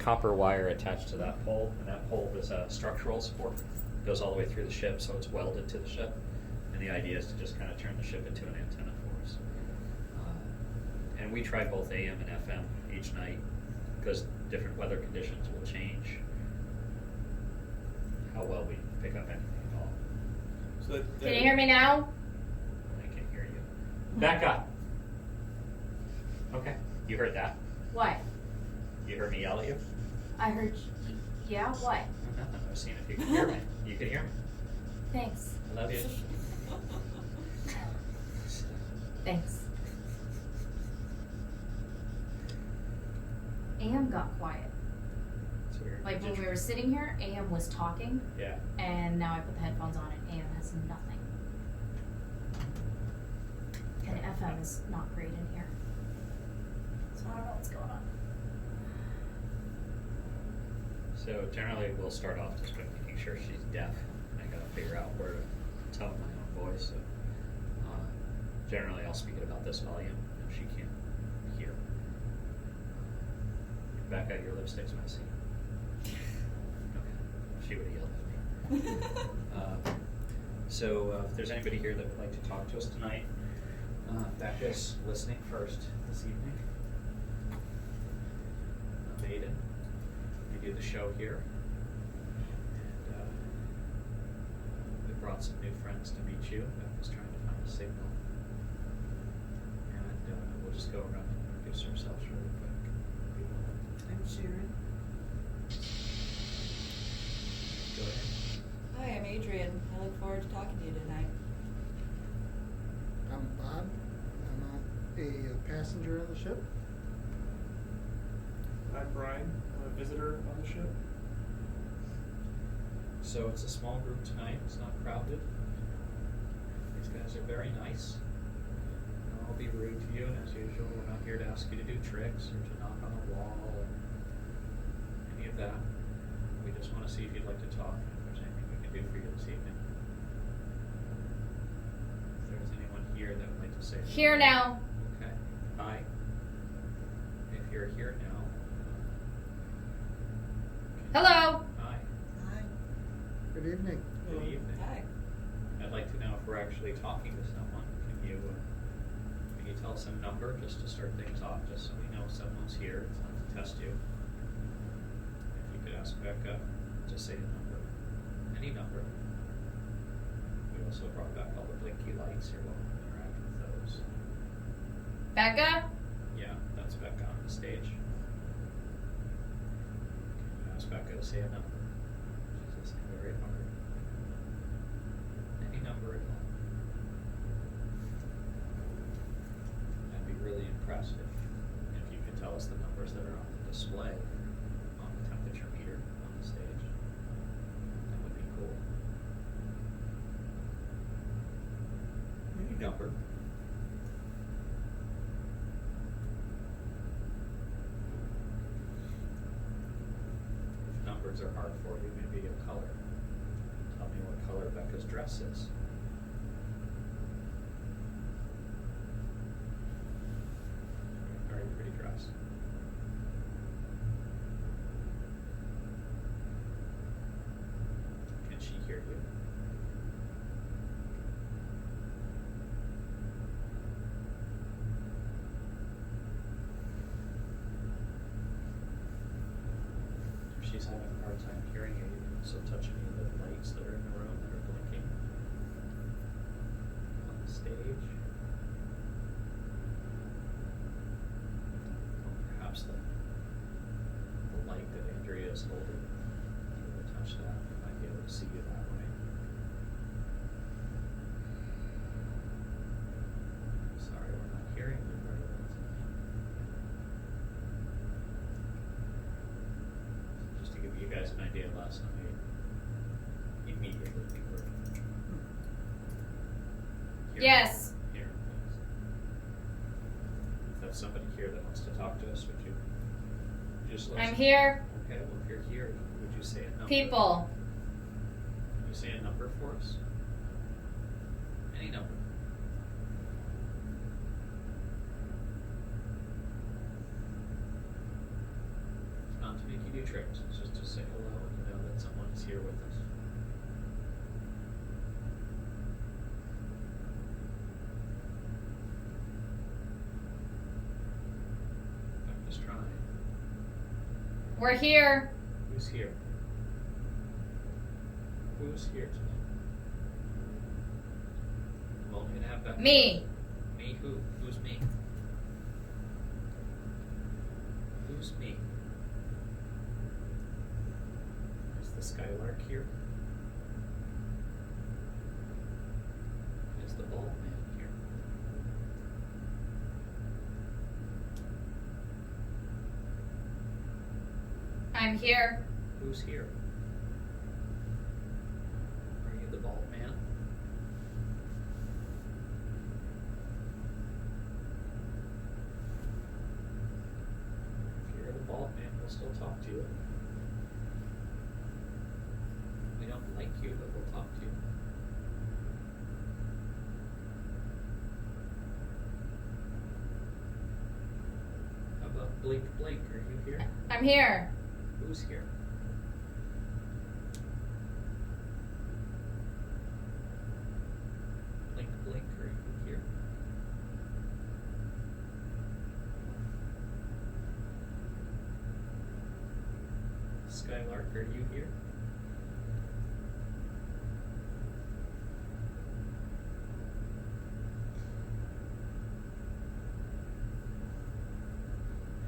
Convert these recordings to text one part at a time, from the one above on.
copper wire attached to that pole, and that pole is a structural support. It goes all the way through the ship, so it's welded to the ship. And the idea is to just kind of turn the ship into an antenna for us. And we try both AM and FM each night because different weather conditions will change how well we pick up anything at all. So Can you hear me now? I can hear you. Becca! Okay, you heard that. What? You heard me yell at you? I heard. Yeah. What? I was seeing if you could hear me. You can hear me. Thanks. I love you. Thanks. AM got quiet. It's weird. Like when Did we you- were sitting here, AM was talking, Yeah. and now I put the headphones on, and AM has nothing. And FM is not great in here. So I don't know what's going on. So generally, we'll start off just by making sure she's deaf. I gotta figure out where to tone my own voice. So generally, I'll speak at about this volume if she can't hear. Becca, your lipstick's messy. Okay, she would have yelled at me. So if there's anybody here that would like to talk to us tonight, Becca's listening first this evening. Maiden. We do the show here. And we brought some new friends to meet you. Becca's trying to find a signal. And we'll just go around and introduce ourselves really quick. I'm Sharon. Go ahead. Hi, I'm Adrian. I look forward to talking to you tonight. I'm Bob. I'm a passenger on the ship. I'm Brian. I'm a visitor on the ship. So it's a small group tonight. It's not crowded. These guys are very nice. I'll be rude to you, and as usual, we're not here to ask you to do tricks or to knock on the wall or any of that. We just want to see if you'd like to talk and if there's anything we can do for you this evening. If there's anyone here that would like to say anything. Here now. Okay. Hi. If you're here now. Hello. Hi. Hi. Good evening. Good evening. Hi. I'd like to know if we're actually talking to someone. Can you tell us a number just to start things off, just so we know someone's here? It's not to test you. If you could ask Becca to say a number, any number. We also brought back all the blinky lights. You're welcome to interact with those. Becca. Yeah, that's Becca on the stage. Ask Becca to say a number. She's listening very hard. Any number at all. I'd be really impressed if you could tell us the numbers that are on the display on the temperature meter on the stage. That would be cool. Any number. If numbers are hard for you, maybe a color. Tell me what color Becca's dress is. Very pretty dress. Can she hear you? If she's having a hard time hearing you, you can also touch any of the lights that are in the room that are blinking on the stage. Or perhaps the light that Andrea is holding. If you were to touch that, we might be able to see you that way. Sorry, we're not hearing you very well tonight. Just to give you guys an idea, last night, immediately we were hearing- Yes. hearing things. If that's somebody here that wants to talk to us, would you just let us I'm know? here. Okay, well, if you're here, would you say a number? People. Can you say a number for us? Any number. It's not to make you few trips, just to say hello and know that someone is here with us. I'm just trying. We're here. Who's here? Who's here tonight? I'm only gonna have Becca. Me. Me who? Who's me? Who's me? Is the Skylark here? Is the bald man here? I'm here. Who's here? Are you the bald man? If you're the bald man, we'll still talk to you. We don't like you, but we'll talk to you. How about Blink Blink? Are you here? I'm here. Who's here? Blink Blink, are you here? Skylark, are you here?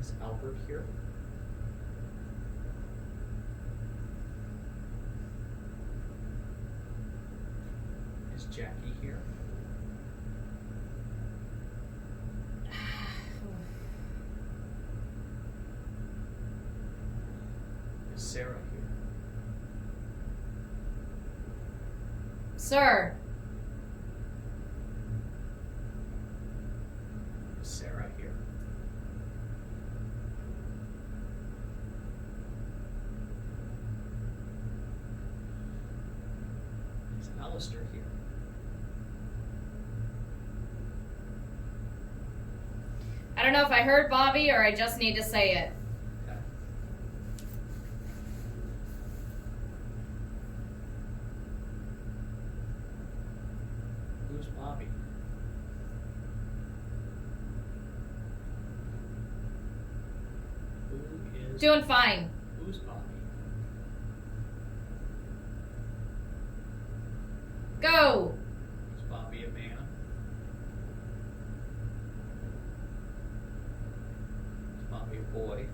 Is Albert here? Is Jackie here? Is Sarah here? Sir. Is Sarah here? Is Alistair here? I don't know if I heard Bobby or I just need to say it. Okay. Who's Bobby? Who is Doing fine. Who's Bobby? Go. Is Bobby a man? Is Bobby a boy?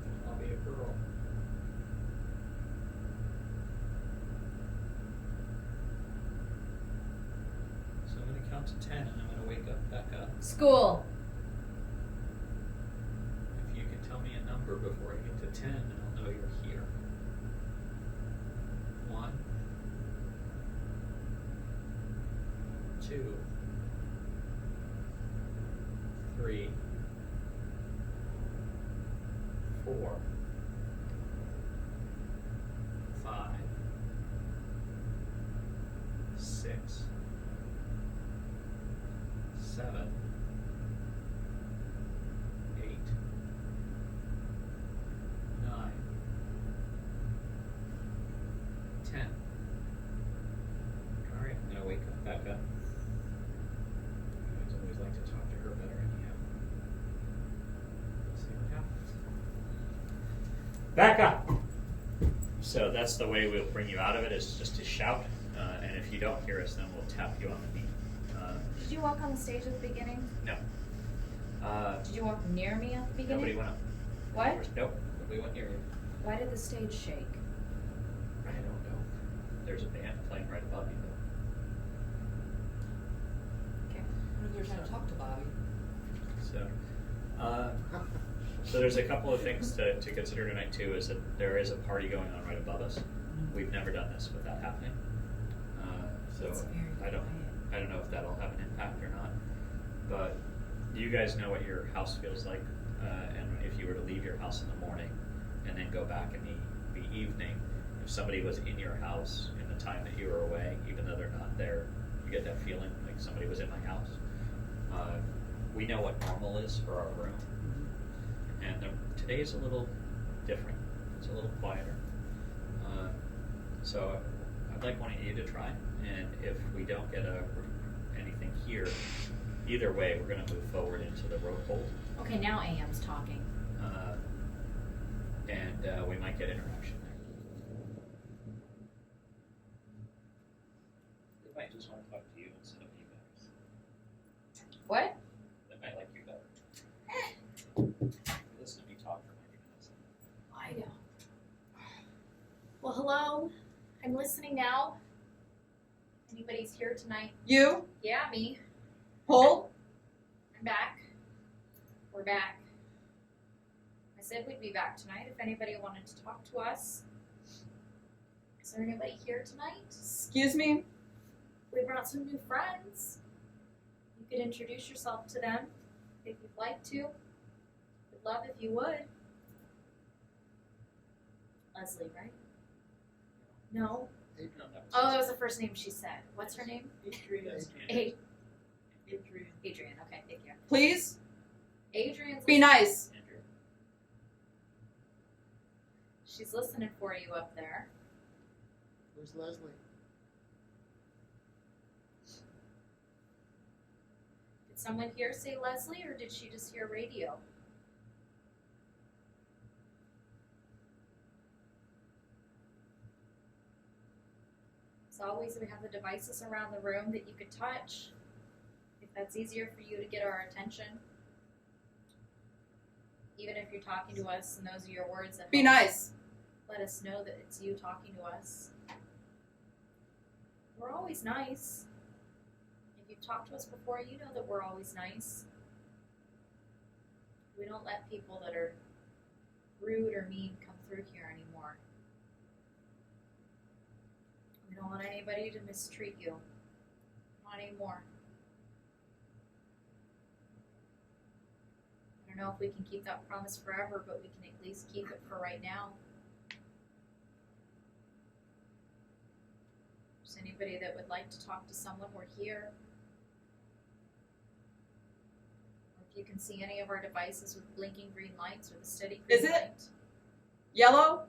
Is Bobby a girl? So I'm gonna count to 10 and I'm gonna wake up Becca. School. If you can tell me a number before I get to 10, then I'll know you're here. 1, 2, 3, 4, 5, 6, 7, 8, 9, 10. Alright, I'm gonna wake up Becca. You guys always like to talk to her better anyhow. Let's see what happens. Becca! So that's the way we'll bring you out of it, is just to shout. And if you don't hear us, then we'll tap you on the knee. Did you walk on the stage at the beginning? No. Did you walk near me at the beginning? Nobody went up. What? Nope, nobody went near you. Why did the stage shake? I don't know. There's a band playing right above you, though. Okay. What if they're trying to talk to Bobby? So there's a couple of things to consider tonight too. Is that there is a party going on right above us. We've never done this without happening. So It's very I don't know if that'll have an impact or not. But you guys know what your house feels like, and if you were to leave your house in the morning and then go back in the evening, if somebody was in your house in the time that you were away, even though they're not there, you get that feeling like somebody was in my house. we know what normal is for our room, and today is a little different. It's a little quieter. So I'd like one of you to try, and if we don't get anything here, either way, we're going to move forward into the road hold, Okay, now AM's talking. and we might get interaction there. They might just want to talk to you instead of you guys. What? They might like you better. Listen to me talk for 90 minutes. I know. Well, hello. I'm listening now. Anybody's here tonight? You? Yeah, me. Hold? I'm back. We're back. I said we'd be back tonight if anybody wanted to talk to us. Is there anybody here tonight? Excuse me? We brought some new friends. You could introduce yourself to them if you'd like to. Would love if you would. Leslie, right? No? Adrian. Oh, that was the first name she said. What's her name? Adrian. A- Adrian. Adrian. Okay, thank you. Please? Adrian's Be listening. nice. Andrew. She's listening for you up there. Where's Leslie? Did someone here say Leslie, or did she just hear radio? As always, we have the devices around the room that you could touch, if that's easier for you to get our attention. Even if you're talking to us and those are your words that Be help nice. let us know that it's you talking to us. We're always nice. If you've talked to us before, you know that we're always nice. We don't let people that are rude or mean come through here anymore. We don't want anybody to mistreat you. Not anymore. I don't know if we can keep that promise forever, but we can at least keep it for right now. If there's anybody that would like to talk to someone, we're here. Or if you can see any of our devices with blinking green lights or the steady green Is it? light. Yellow?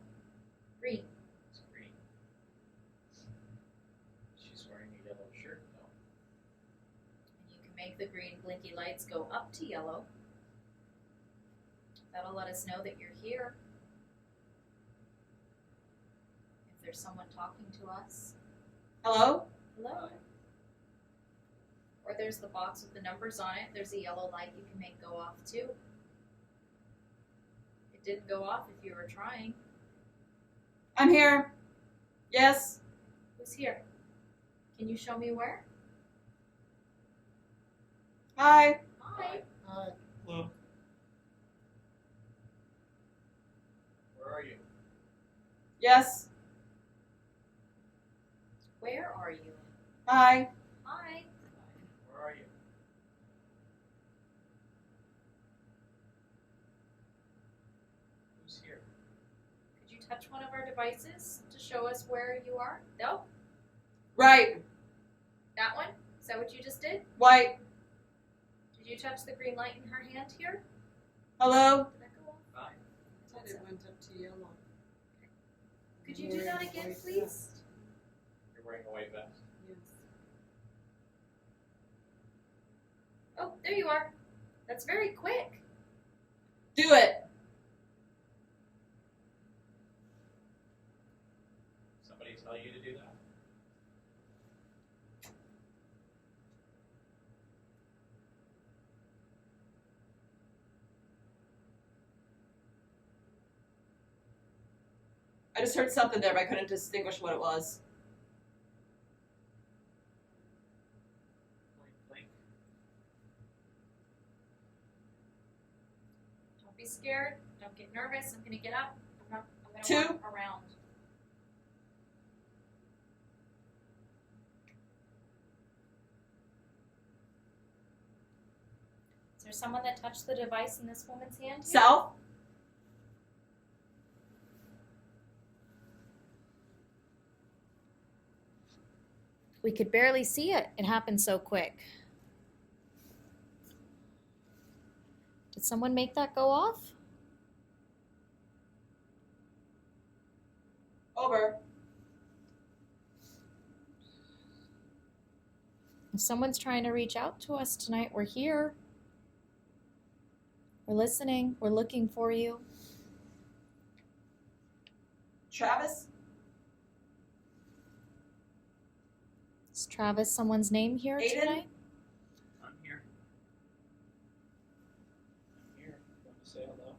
Green. It's green. She's wearing a yellow shirt, though. And you can make the green blinky lights go up to yellow. That'll let us know that you're here. If there's someone talking to us. Hello? Hello. Or there's the box with the numbers on it. There's a yellow light you can make go off too. It didn't go off if you were trying. I'm here. Yes? Who's here? Can you show me where? Hi. Hi. Hi. Hello. Where are you? Yes? Where are you? Hi. Hi. Where are you? Who's here? Could you touch one of our devices to show us where you are? No? Right. That one? Is that what you just did? White. Did you touch the green light in her hand here? Hello? Did that go off? Fine. I thought it went up to yellow. Could you do that again, please? You're wearing a white vest. Yes. Oh, there you are. That's very quick. Do it. Somebody tell you to do that? I just heard something there, but I couldn't distinguish what it was. Blink, blink. Don't be scared. Don't get nervous. I'm gonna get up. I'm gonna Two. walk around. Is there someone that touched the device in this woman's hand? here? South? We could barely see it. It happened so quick. Did someone make that go off? Over. If someone's trying to reach out to us tonight, we're here. We're listening. We're looking for you. Travis? Is Travis someone's name here Aiden? tonight? I'm here. I'm here. Want to say hello?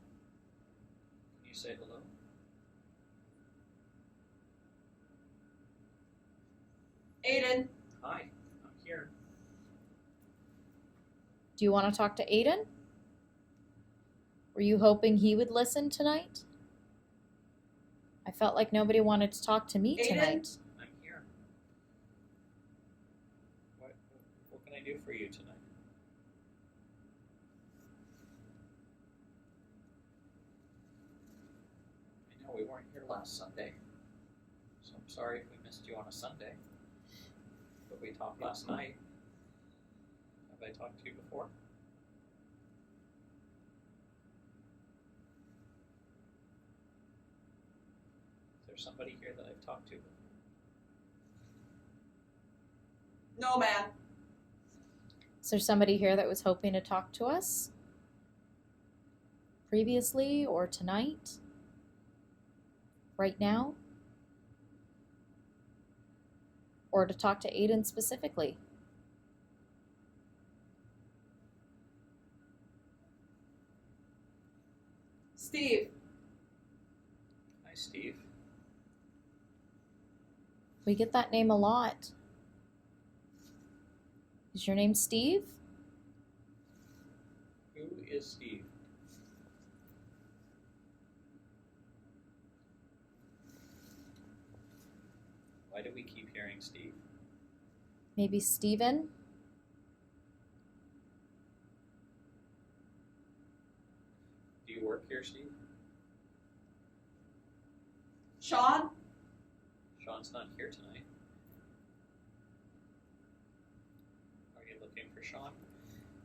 Can you say hello? Aiden? Hi, I'm here. Do you want to talk to Aiden? Were you hoping he would listen tonight? I felt like nobody wanted to talk to me Aiden? tonight. I'm here. What can I do for you tonight? I know we weren't here last Sunday, so I'm sorry if we missed you on a Sunday. But we talked last night. Have I talked to you before? Is there somebody here that I've talked to? No, man. Is there somebody here that was hoping to talk to us? Previously or tonight? Right now? Or to talk to Aiden specifically? Steve? Hi, Steve. We get that name a lot. Is your name Steve? Who is Steve? Why do we keep hearing Steve? Maybe Steven? Do you work here, Steve? Sean? Sean's not here tonight. Are you looking for Sean?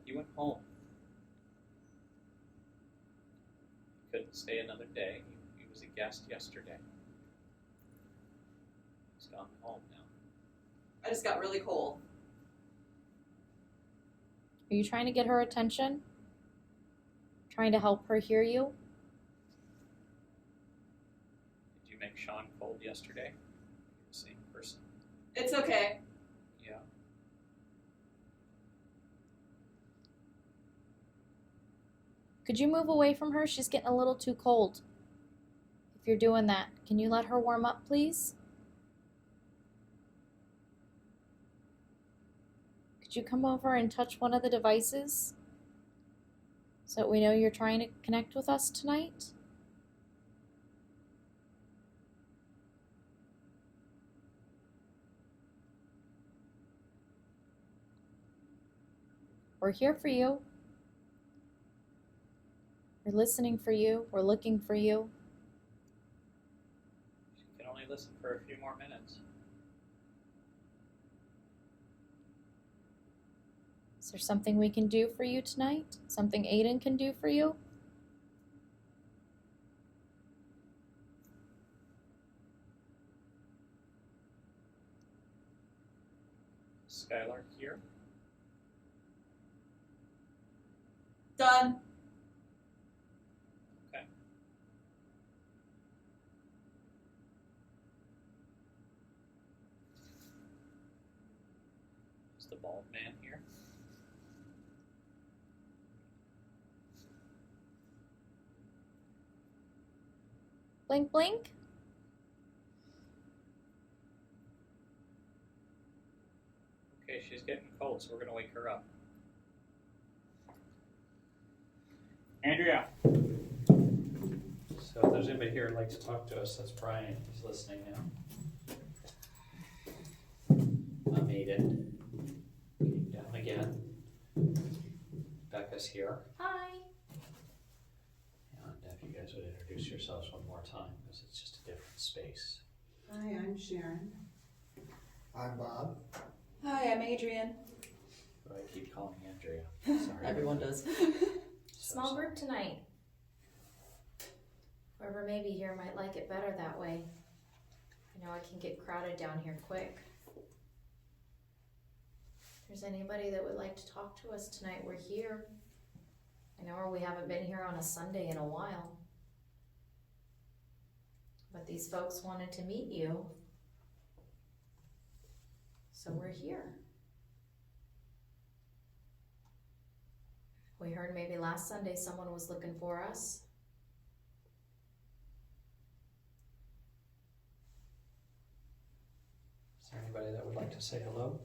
He went home. He couldn't stay another day. He was a guest yesterday. He's gone home now. I just got really cold. Are you trying to get her attention? Trying to help her hear you? Did you make Sean cold yesterday? The same person. It's okay. Yeah. Could you move away from her? She's getting a little too cold. If you're doing that, can you let her warm up, please? Could you come over and touch one of the devices so that we know you're trying to connect with us tonight? We're here for you. We're listening for you. We're looking for you. She can only listen for a few more minutes. Is there something we can do for you tonight? Something Aiden can do for you? Skylar here. Done. Okay. Is the bald man here? Blink, blink. Okay, she's getting cold, so we're gonna wake her up. Andrea. So if there's anybody here who'd like to talk to us, that's Brian. He's listening now. I'm Aiden. Getting down again. Becca's here. Hi. And if you guys would introduce yourselves one more time, because it's just a different space. Hi, I'm Sharon. I'm Bob. Hi, I'm Adrian. But I keep calling Andrea. Sorry. Everyone does. Small group tonight. Whoever may be here might like it better that way. I know I can get crowded down here quick. If there's anybody that would like to talk to us tonight, we're here. I know we haven't been here on a Sunday in a while. But these folks wanted to meet you. So we're here. We heard maybe last Sunday someone was looking for us. Is there anybody that would like to say hello?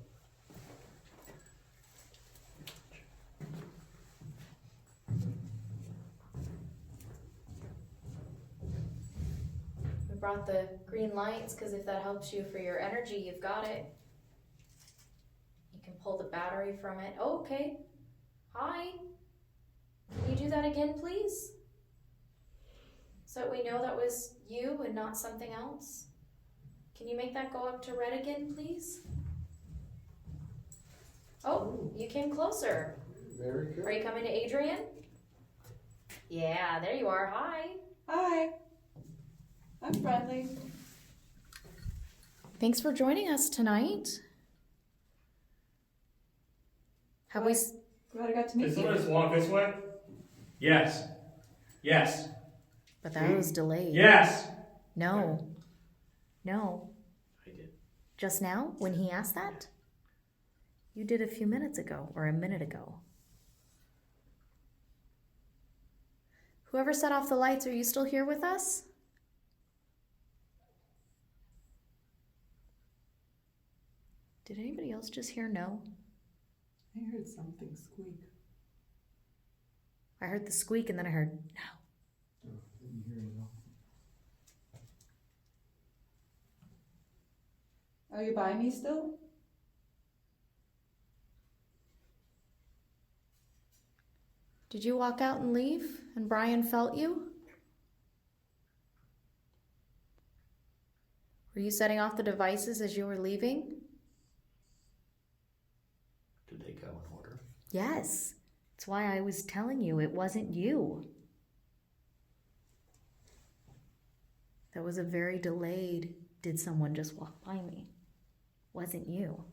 We brought the green lights because if that helps you for your energy, you've got it. You can pull the battery from it. Oh, okay. Hi. Can you do that again, please? So that we know that was you and not something else. Can you make that go up to red again, please? Oh, you came closer. Very good. Are you coming to Adrian? Yeah, there you are. Hi. Hi. I'm friendly. Thanks for joining us tonight. Have we? Glad I got to meet Did you. someone just walk this way? Yes. Yes. But that was delayed. Yes. No. No. I did. Just now, when he asked that? You did a few minutes ago, or a minute ago. Whoever set off the lights, are you still here with us? Did anybody else just hear no? I heard something squeak. I heard the squeak and then I heard no. Oh, didn't hear you though. Are you by me still? Did you walk out and leave and Brian felt you? Were you setting off the devices as you were leaving? Did they go in order? Yes. That's why I was telling you it wasn't you. That was a very delayed, did someone just walk by me? Wasn't you.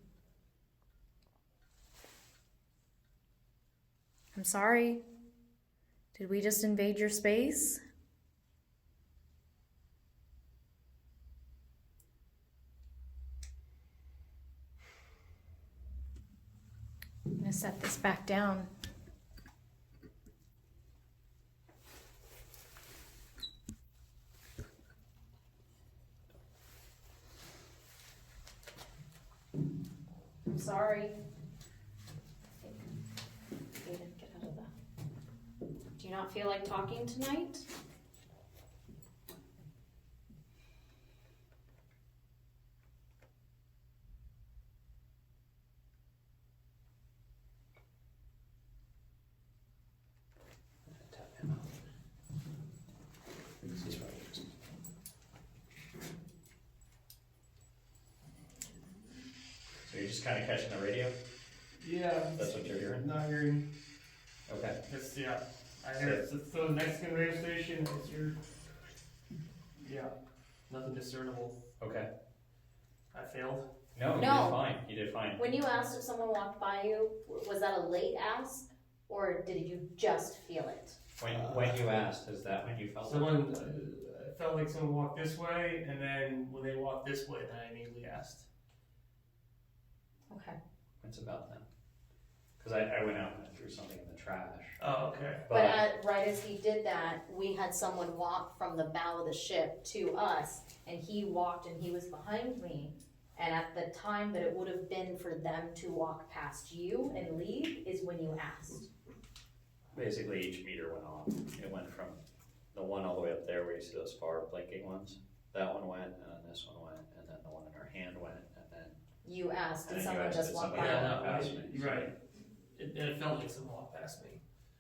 I'm sorry. Did we just invade your space? I'm gonna set this back down. I'm sorry. Aiden, get out of that. Do you not feel like talking tonight? Tap him out. He's right. So you're just kind of catching the radio? Yeah. That's what you're hearing? Not hearing. Okay. It's, yeah. I hear it. So the Mexican radio station is your. Yeah. Nothing discernible. Okay. I failed. No, you No. did fine. You did fine. When you asked if someone walked by you, was that a late ask? Or did you just feel it? When you asked, is that when you felt it? Someone I felt like someone walked this way, and then when they walked this way, then I immediately asked. Okay. It's about then. Because I went out and threw something in the trash. Oh, okay. But right as he did that, we had someone walk from the bow of the ship to us, and he walked and he was behind me. And at the time that it would have been for them to walk past you and leave is when you asked. Basically, each meter went off. It went from the one all the way up there where you see those far blinking ones. That one went, and then this one went, and then the one in her hand went, and then You asked, And did then you someone asked, just did walk somebody by? else? Yeah, no, past me. you're right. It felt like someone walked past me.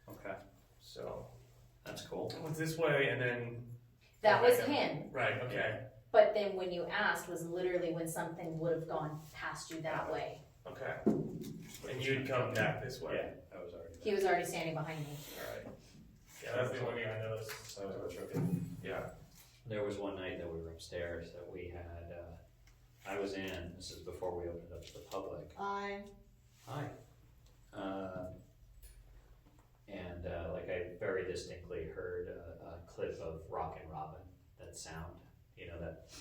okay, So that's cool. it was this way, and then. That was back up. him. Right. Okay. But then when you asked was literally when something would have gone past you that way. Okay. And you'd come back this way. Yeah, that was already. He was already standing behind me. All right. there was one night that we were upstairs that we had, I was in, this is before we opened up to the public. I. Hi. And like I very distinctly heard a clip of Rockin' Robin, that sound, you know, that.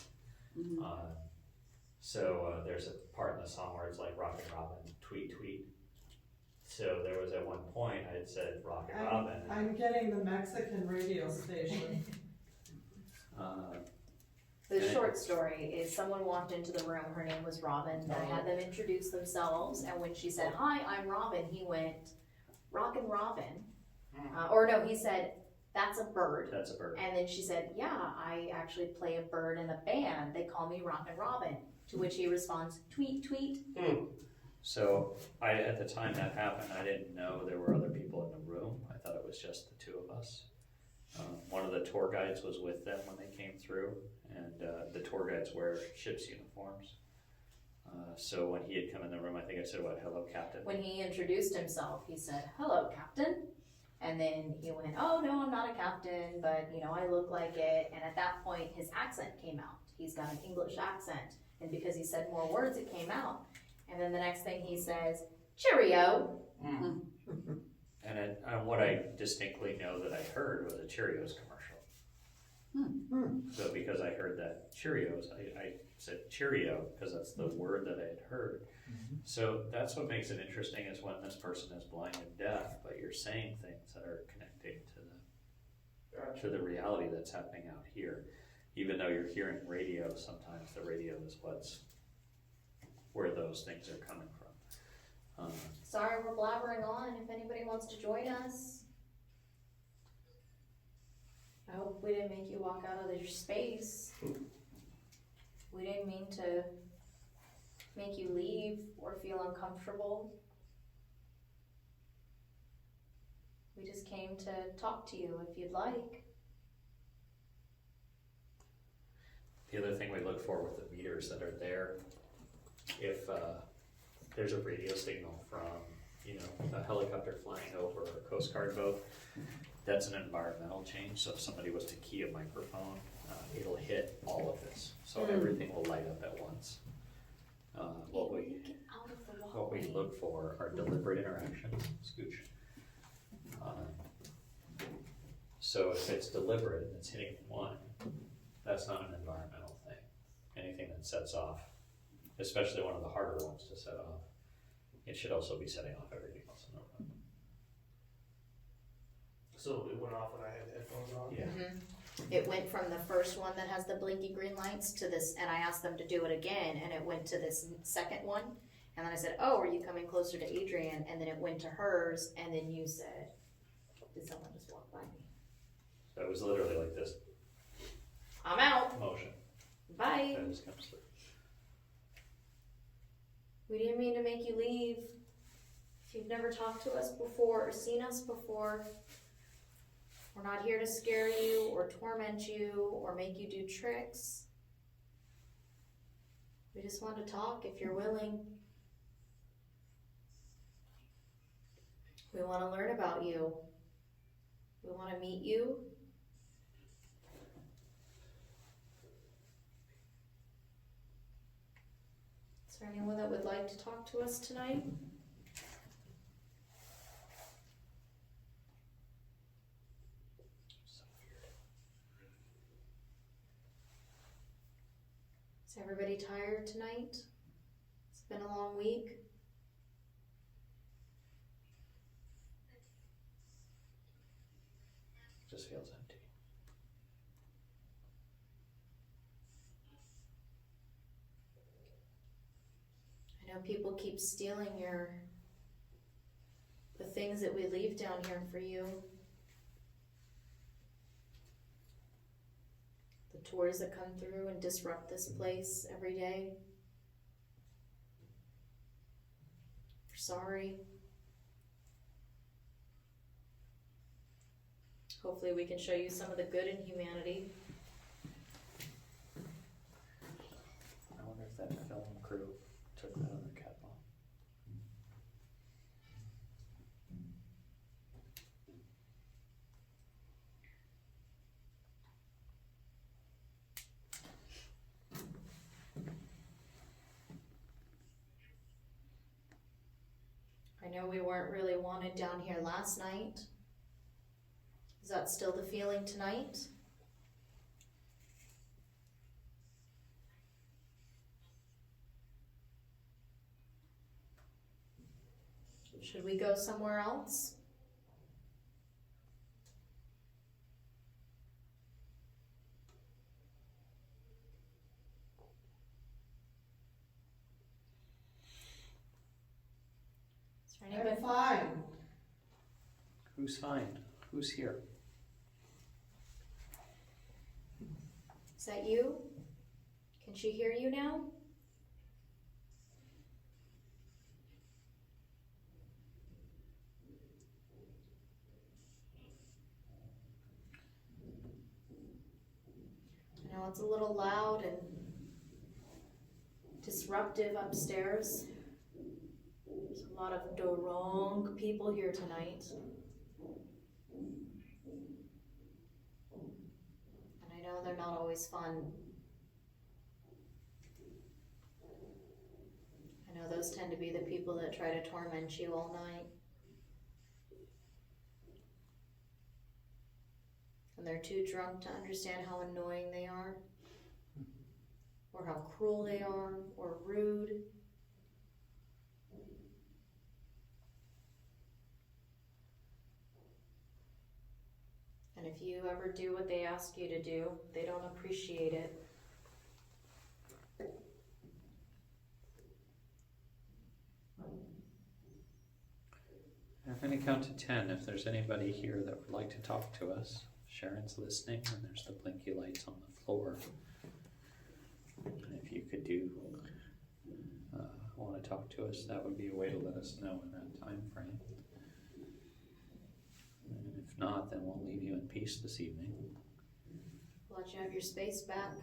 So there's a part in the song where it's like Rockin' Robin, tweet, tweet. So there was at one point I had said Rockin' Robin. I'm getting the Mexican radio station. The short story is someone walked into the room, her name was Robin, and I had them introduce themselves, and when she said, "Hi, I'm Robin," he went, "Rockin' Robin." Or no, he said, "That's a bird." That's a bird. And then she said, "Yeah, I actually play a bird in a band. They call me Rockin' Robin." To which he responds, "Tweet, tweet." So at the time that happened, I didn't know there were other people in the room. I thought it was just the two of us. One of the tour guides was with them when they came through, and the tour guides wear ship's uniforms. So when he had come in the room, I think I said, "What, hello, Captain?" When he introduced himself, he said, "Hello, Captain." And then he went, "Oh, no, I'm not a captain, but, you know, I look like it." And at that point, his accent came out. He's got an English accent. And because he said more words, it came out. And then the next thing he says, "Cheerio." And what I distinctly know that I heard was a Cheerios commercial. So because I heard that Cheerios, I said Cheerio because that's the word that I had heard. So that's what makes it interesting is when this person is blind and deaf, but you're saying things that are connecting to the reality that's happening out here. Even though you're hearing radio, sometimes the radio is where those things are coming from. Sorry, we're blabbering on. If anybody wants to join us. I hope we didn't make you walk out of your space. We didn't mean to make you leave or feel uncomfortable. We just came to talk to you if you'd like. The other thing we look for with the meters that are there, if there's a radio signal from, you know, a helicopter flying over or a Coast Guard boat, that's an environmental change. So if somebody was to key a microphone, it'll hit all of this. So everything will light up at once. What we look for are deliberate interactions. Scooch. So if it's deliberate and it's hitting one, that's not an environmental thing. Anything that sets off, especially one of the harder ones to set off, it should also be setting off everything else in the room. So it went off when I had headphones on? Yeah. It went from the first one that has the blinky green lights to this, and I asked them to do it again, and it went to this second one. And then I said, "Oh, are you coming closer to Adrian?" And then it went to hers, and then you said, "Did someone just walk by me?" So it was literally like this I'm out. motion Bye. that just comes through. We didn't mean to make you leave. If you've never talked to us before or seen us before, we're not here to scare you or torment you or make you do tricks. We just want to talk if you're willing. We want to learn about you. We want to meet you. Is there anyone that would like to talk to us tonight? So weird. Is everybody tired tonight? It's been a long week. Just feels empty. I know people keep stealing the things that we leave down here for you. The tours that come through and disrupt this place every day. We're sorry. Hopefully we can show you some of the good in humanity. I wonder if that film crew took that other cat bomb. I know we weren't really wanted down here last night. Is that still the feeling tonight? Should we go somewhere else? Is there anybody? I'm fine. Who's fine? Who's here? Is that you? Can she hear you now? I know it's a little loud and disruptive upstairs. There's a lot of wrong people here tonight. And I know they're not always fun. I know those tend to be the people that try to torment you all night. And they're too drunk to understand how annoying they are, or how cruel they are, or rude. And if you ever do what they ask you to do, they don't appreciate it. I'm going to count to 10 if there's anybody here that would like to talk to us. Sharon's listening, and there's the blinky lights on the floor. And if you could want to talk to us, that would be a way to let us know in that time frame. And if not, then we'll leave you in peace this evening. Let you have your space back.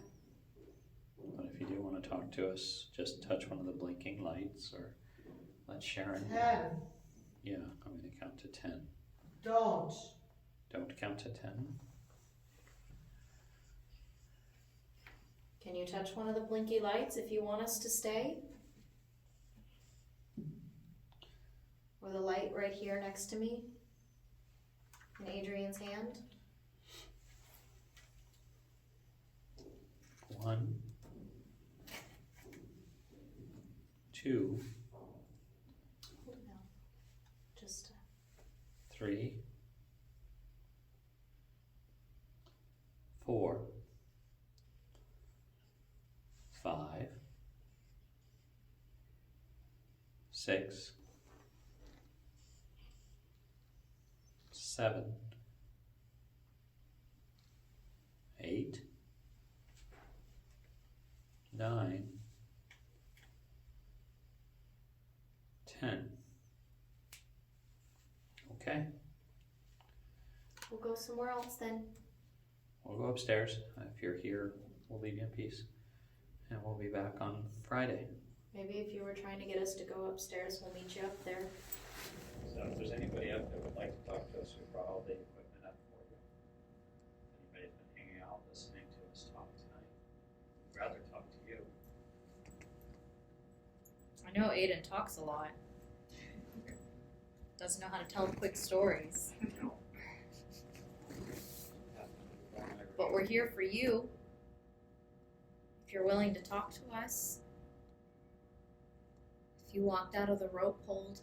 But if you do want to talk to us, just touch one of the blinking lights or let Sharon. 10. Yeah, I'm going to count to 10. Don't. Don't count to 10. Can you touch one of the blinky lights if you want us to stay? Or the light right here next to me? In Adrian's hand? 1, 2, No. Just 3, 4, 5, 6, 7, 8, 9, 10. Okay, we'll go somewhere else then. we'll go upstairs. If you're here, we'll leave you in peace. And we'll be back on Friday. Maybe if you were trying to get us to go upstairs, we'll meet you up there. So if there's anybody up there who would like to talk to us, we brought all the equipment up for you. If anybody's been hanging out listening to us talk tonight, I'd rather talk to you. I know Aiden talks a lot. Doesn't know how to tell quick stories. But we're here for you. If you're willing to talk to us. If you walked out of the rope hold,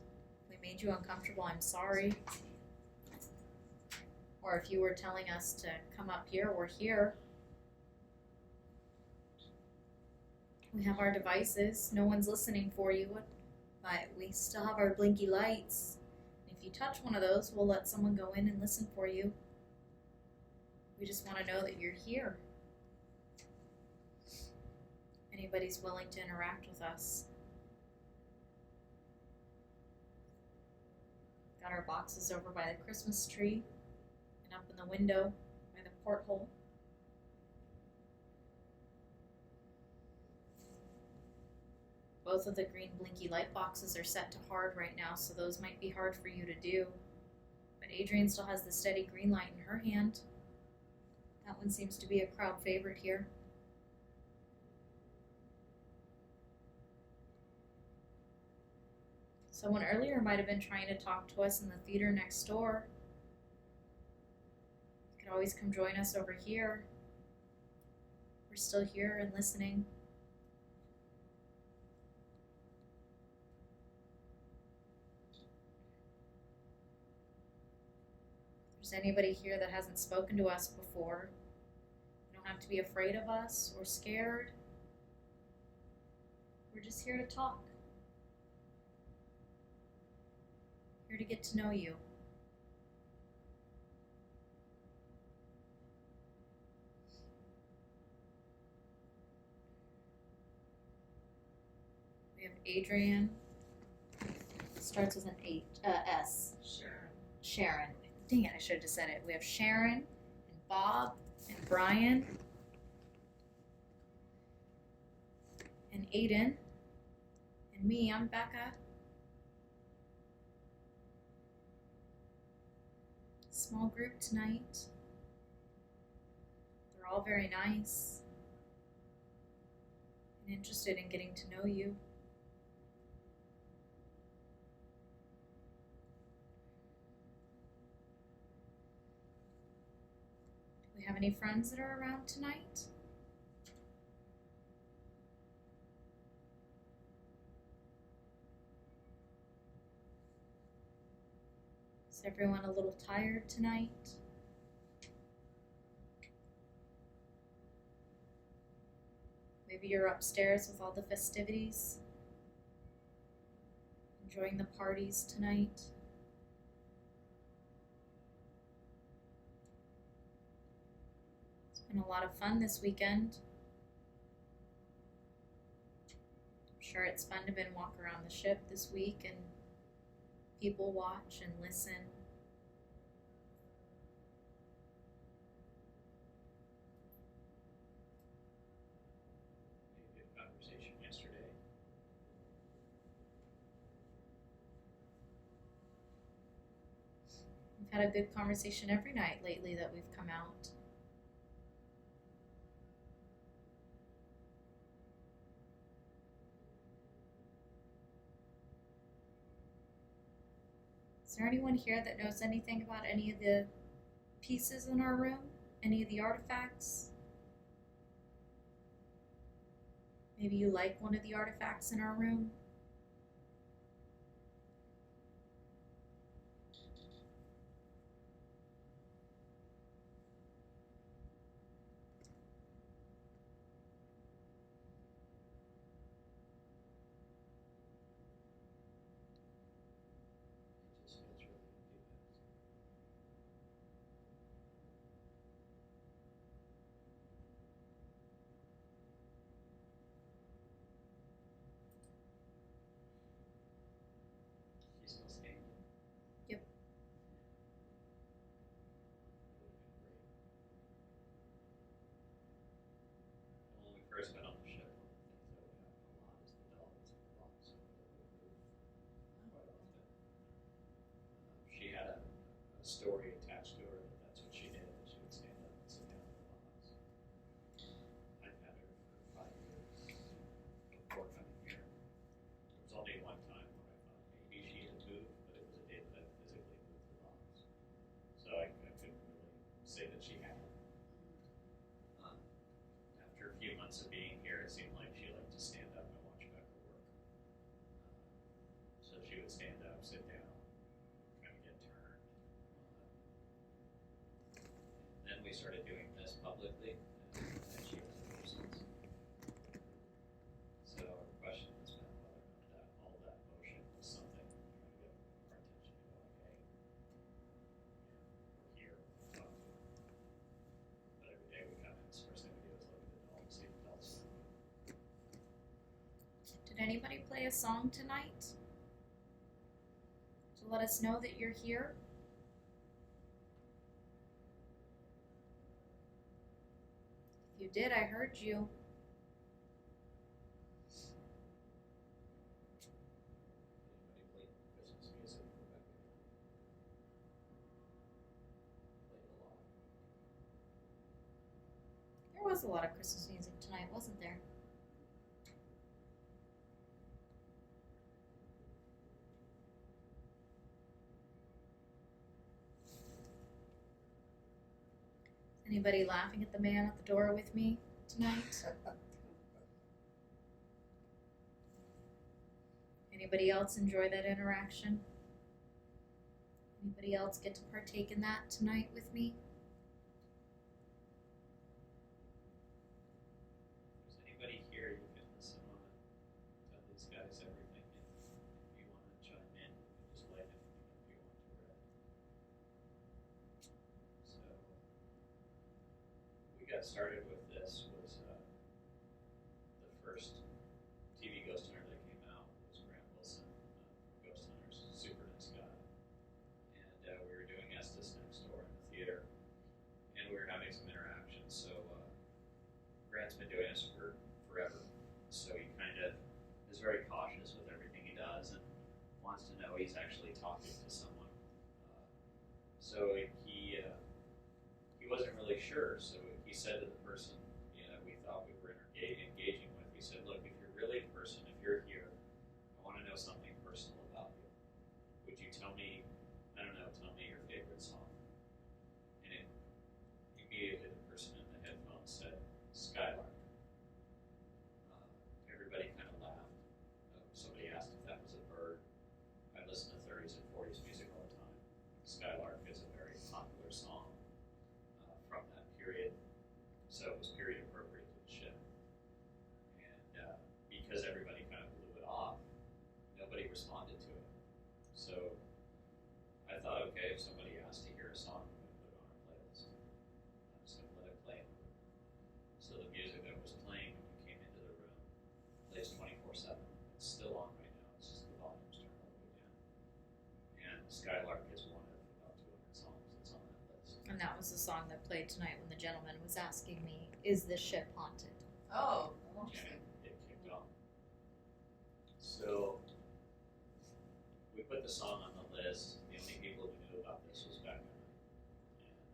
we made you uncomfortable, I'm sorry. Or if you were telling us to come up here, we're here. We have our devices, no one's listening for you, but we still have our blinky lights. If you touch one of those, we'll let someone go in and listen for you. We just want to know that you're here. Anybody's willing to interact with us. Got our boxes over by the Christmas tree and up in the window by the porthole. Both of the green blinky light boxes are set to hard right now, so those might be hard for you to do. But Adrian still has the steady green light in her hand. That one seems to be a crowd favorite here. Someone earlier might have been trying to talk to us in the theater next door. You could always come join us over here. We're still here and listening. If there's anybody here that hasn't spoken to us before, you don't have to be afraid of us or scared. We're just here to talk. Here to get to know you. We have Adrian. Starts with an S. Sharon. Dang it, I should have just said it. We have Sharon and Bob and Brian and Aiden and me. I'm Becca. Small group tonight. They're all very nice and interested in getting to know you. Do we have any friends that are around tonight? Is everyone a little tired tonight? Maybe you're upstairs with all the festivities, enjoying the parties tonight. It's been a lot of fun this weekend. I'm sure it's fun to walk around the ship this week and people watch and listen. We had a good conversation yesterday. We've had a good conversation every night lately that we've come out. Is there anyone here that knows anything about any of the pieces in our room? Any of the artifacts? Maybe you like one of the artifacts in our room? It just feels really good. She's still standing. Yep. It would have been great. And when we first got on the ship, one of the things that would happen a lot is the dolls and the box that would move quite often. She had a story attached to her that that's what she did, that she would stand up and sit down in the box. I've had her for 5 years before coming here. There was only one time where I thought maybe she had moved, but it was a day that I physically moved the box. So I couldn't really say that she had. After a few months of being here, it seemed like she liked to stand up and watch Becca work. So she would stand up, sit down, try to get turned. Then we started doing this publicly, and she was a nuisance. So our question has been whether or not that all that motion was something to try to get our attention to go like, hey, we're here, we're talking. But every day we come in, the first thing we do is look at the doll and see if the doll's moving. Did anybody play a song tonight to let us know that you're here? If you did, I heard you. Anybody play Christmas music for Becca? Played a lot. There was a lot of Christmas music tonight, wasn't there? Anybody laughing at the man at the door with me tonight? Anybody else enjoy that interaction? Anybody else get to partake in that tonight with me? If there's anybody here, you can listen on it. Tell these guys everything. If you want to chime in, you can just light it if you want to read. So, we got started with this was the first TV ghost hunter that came out was Grant Wilson from Ghost Hunters, super nice guy. And we were doing Estes next door in the theater, and we were having some interactions. So Grant's been doing this for forever, so he kind of is very cautious with everything he does and wants to know he's actually talking to someone. So he wasn't really sure, so he said to the person, you know, we thought we were engaging with, he said, look, if you're really a person, if you're here, I want to know something personal about you. Would you tell me, I don't know, tell me your favorite song? And immediately the person in the headphones said, Skylark. Everybody kind of laughed. Somebody asked if that was a bird. I listen to 30s and 40s music all the time. Skylark is a very popular song from that period, so it was period appropriate to the ship. And because everybody kind of blew it off, nobody responded to it. So I thought, okay, if somebody asked to hear a song, I'm going to put it on our playlist. I'm just going to let it play. So the music that was playing when you came into the room plays 24/7. It's still on right now. It's just the volume's turned all the way down. And Skylark is one of about 200 songs that's on that list. And that was the song that played tonight when the gentleman was asking me, is this ship haunted? Oh, And it kicked off. So we put the song on the list. The only people who knew about this was Becca and I.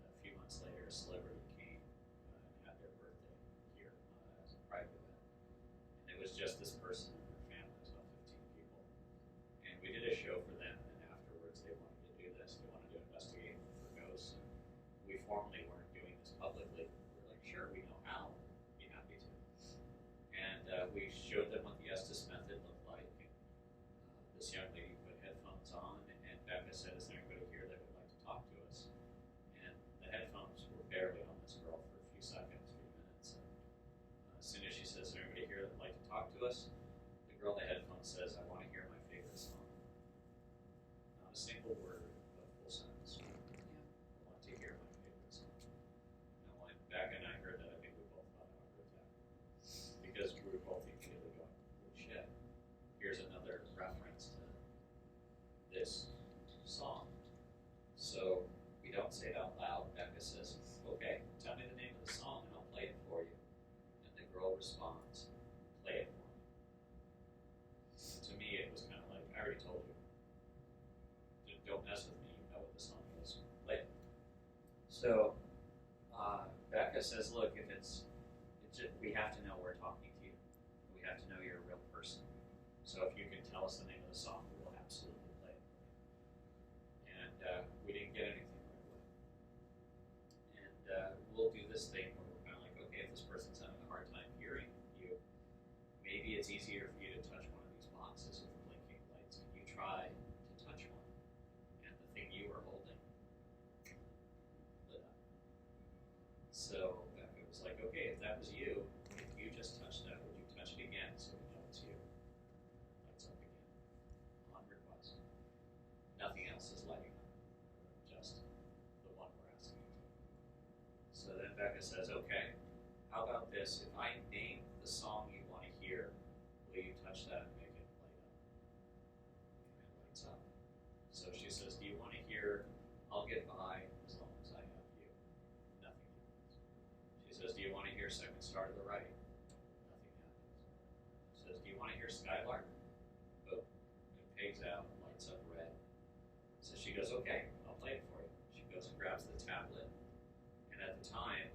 And a few months later, a celebrity came and had their birthday here as a private event. And it was just this person and their family. It was about 15 people. And we did a show for them. And afterwards, they wanted to do this. They wanted to investigate for ghosts. And we formally weren't doing this publicly. We were like, sure, we know how. Be happy to. And we showed them what the Estes method looked like. And, this young lady put headphones on, and Becca said, is there anybody here that would like to talk to us? And the headphones were barely on this girl for a few seconds, few minutes. And as soon as she says, is there anybody here that would like to talk to us? The girl in the headphones says, I want to hear my favorite song. Not a single word, but a full sentence. I want to hear my favorite song. And when Becca and I heard that, I think we both thought of heart attack. Because we were both immediately going, holy shit, here's another reference to this song. So we don't say it out loud. Becca says, okay, tell me the name of the song and I'll play it for you. And the girl responds, play it for me. And to me, it was kind of like, I already told you. Don't mess with me, you know what the song is. Play it. So Becca says, look, if it's just, we have to know we're talking to you. We have to know you're a real person. So if you can tell us the name of the song, we will absolutely play it. And we didn't get anything right away. And we'll do this thing where we're kind of like, okay, if this person's having a hard time hearing you, maybe it's easier for you to touch one of these boxes with blinking lights. And you try to touch one, and the thing you are holding lit up. So Becca was like, okay, if that was you, if you just touched that, would you touch it again so we know it's you? Lights up again. On request. Nothing else is lighting up. Just the one we're asking you to. So then Becca says, okay, how about this? If I name the song you want to hear, will you touch that and make it light up? And it lights up. So she says, do you want to hear I'll Get By As Long As I Have You? Nothing happens. She says, do you want to hear Second Star to the Right? Nothing happens. She says, do you want to hear Skylark? Boom. It fades out, lights up red. So she goes, okay, I'll play it for you. She goes and grabs the tablet. And at the time,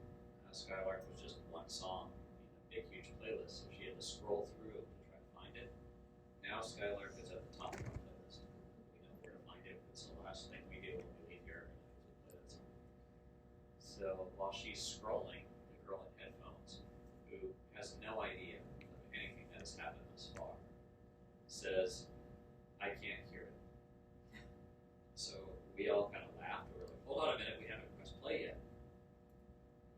Skylark was just one song in a big, huge playlist, so she had to scroll through to try to find it. Now Skylark is at the top of our playlist. We know where to find it. It's the last thing we do when we leave here every night is we play that song. So while she's scrolling, the girl in headphones, who has no idea of anything that has happened thus far, says, "I can't hear it." So we all kind of laughed. We were like, "Hold on a minute, we haven't pressed play yet."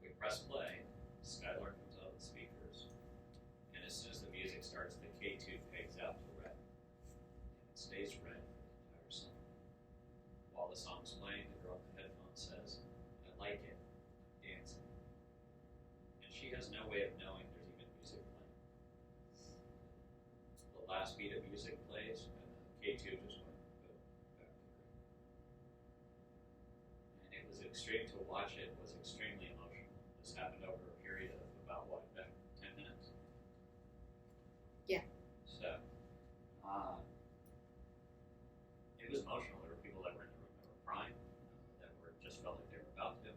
We press play. Skylark comes out of the speakers, and as soon as the music starts, the K2 pegs out to red, and it stays red for the entire song. While the song's playing, the girl in the headphones says, "I like it, dancing," and she has no way of knowing there's even music playing. The last beat of music plays, and the K2 just went boom, back to green. And it was extreme to watch it. Was extremely emotional. This happened over a period of about what, about 10 minutes. Yeah. So, it was emotional. There were people that were in the room that were crying, that were just felt like they were about to.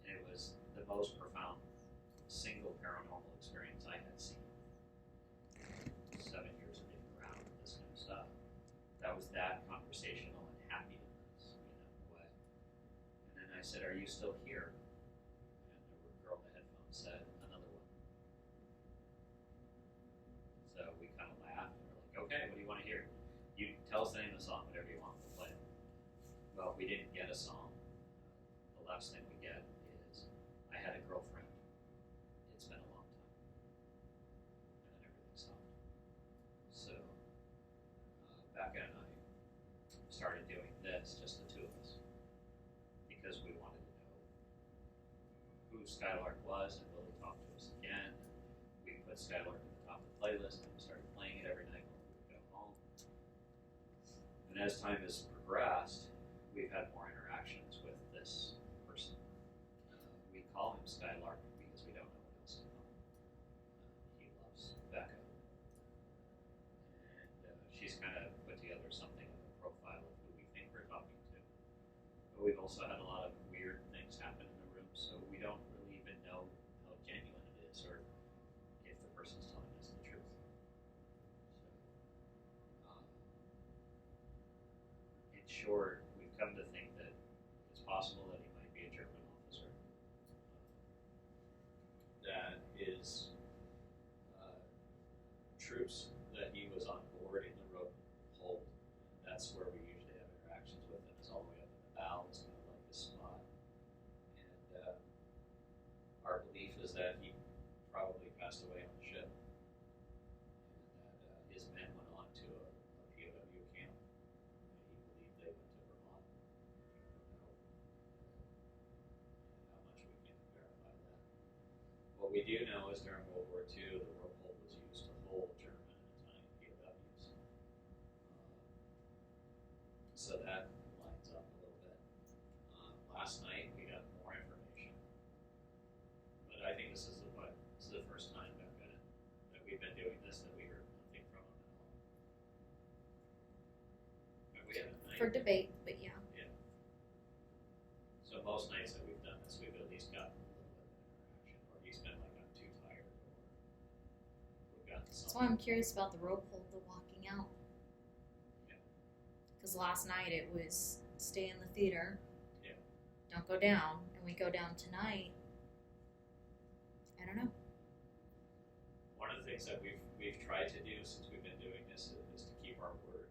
And it was the most profound single paranormal experience I had seen. 7 years of being around this kind of stuff. That was that conversational and happy in this, way. And then I said, "Are you still here?" And the girl in the headphones said, "Another one." So we kind of laughed and we're like, "Okay, what do you want to hear? You tell us the name of the song, whatever you want, we'll play it." Well, we didn't get a song. The last thing we get is, "I had a girlfriend. It's been a long time." And then everything stopped. So Becca and I started doing this, just the two of us, because we wanted to know who Skylark was, and will he talk to us again? We put Skylark at the top of the playlist, and we started playing it every night when we would go home. And as time has progressed, we've had more interactions with this person. We call him Skylark because we don't know what else to call him. He loves Becca. And she's kind of put together something of a profile of who we think we're talking to. But we've also had a lot of weird things happen in the room, so we don't really even know how genuine it is or if the person's telling us the truth. So, in short, we've come to think that it's possible that he might be a German officer that is troops that he was on board in the rope hold. That's where we usually have interactions with him, is all the way up in the bow. It's kind of like this spot. And our belief is that he probably passed away on the ship, and that his men went on to a POW camp. And he believed they went to Vermont. I don't know how much we can verify that. What we do know is during World War II, the rope hold was used to hold German and Italian POWs. So that lines up a little bit. Last night we got more information, but I think this is the first time that we've been doing this that we heard nothing from him at all. But we haven't. For debate, but yeah. Yeah. So most nights that we've done this, we've at least gotten a little bit of interaction, or he's been like, "I'm too tired," or we've gotten That's something. why I'm curious about the rope hold, the walking out. Yeah. Because last night it was stay in the theater. Yeah. Don't go down. And we go down tonight. I don't know. One of the things that we've tried to do since we've been doing this is to keep our word.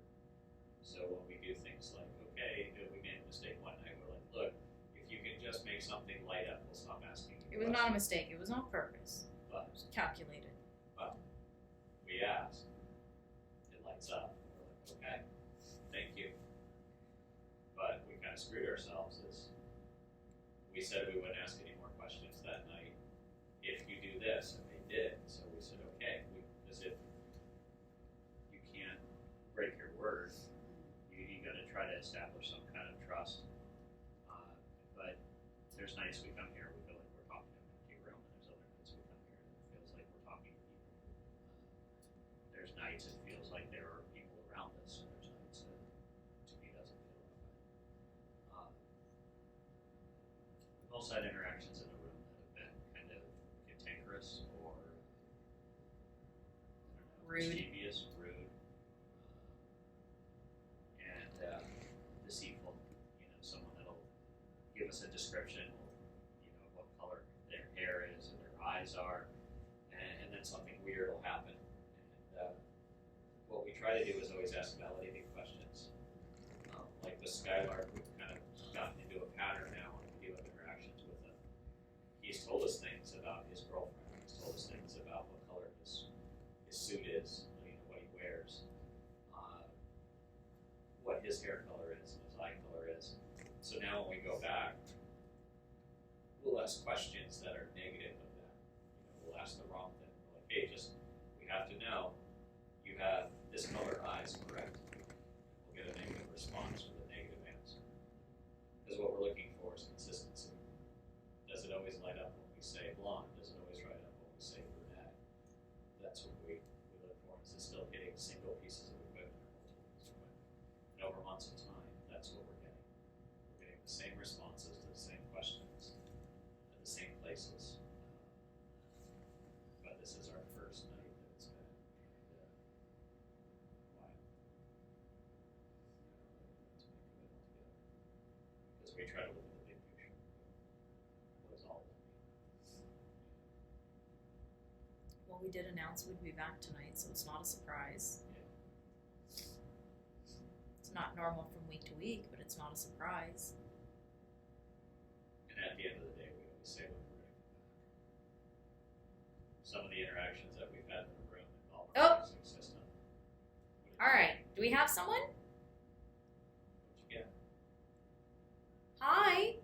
So when we do things like, okay, we made a mistake one night, we're like, look, if you can just make something light up, we'll stop asking you It was not a questions. mistake. It was on purpose. But It was calculated. we ask, it lights up. We're like, okay, thank you. But we kind of screwed ourselves as we said we wouldn't ask any more questions that night if you do this, and they did. So we said, okay, as if you can't break your word, you got to try to establish some kind of trust. But there's nights we come here, we feel like we're talking to an empty room, and there's other nights we come here and it feels like we're talking to people. There's nights it feels like there are people around us, and there's nights that to me doesn't feel that way. We've also had interactions in the room that have been kind of cantankerous or I don't know, Rude. mischievous, rude, and deceitful. Someone that'll give us a description description, you know, what color their hair is and their eyes are, and then something weird will happen. And what we try to do is always ask validating questions. Like with Skylark, we've kind of gotten into a pattern now when we do have interactions with him. He's told us things about his girlfriend. He's told us things about what color his suit is, you know, what he wears, what his hair color is, and his eye color is. So now when we go back, we'll ask questions that are negative of that. You know, we'll ask the wrong thing. We're like, hey, we have to know you have this color eyes, correct? We'll get a negative response with a negative answer. Because what we're looking for is consistency. Does it always light up when we say blonde? Does it always light up when we say brunette? That's what we look for. Is it still hitting single pieces of equipment or multiple pieces of equipment? And over months of time, that's what we're getting. We're getting the same responses to the same questions at the same places. But this is our first night that it's been. And, why? Let's make a commitment together. Because we try to look at the big picture. What does all of that mean? Well, we did announce we'd be back tonight, so it's not a surprise. It's not normal from week to week, but it's not a surprise. And at the end of the day, we always say when we're going to come back. Some of the interactions that we've had in the room involve our music system. All right, do we have someone? What'd you get? Hi.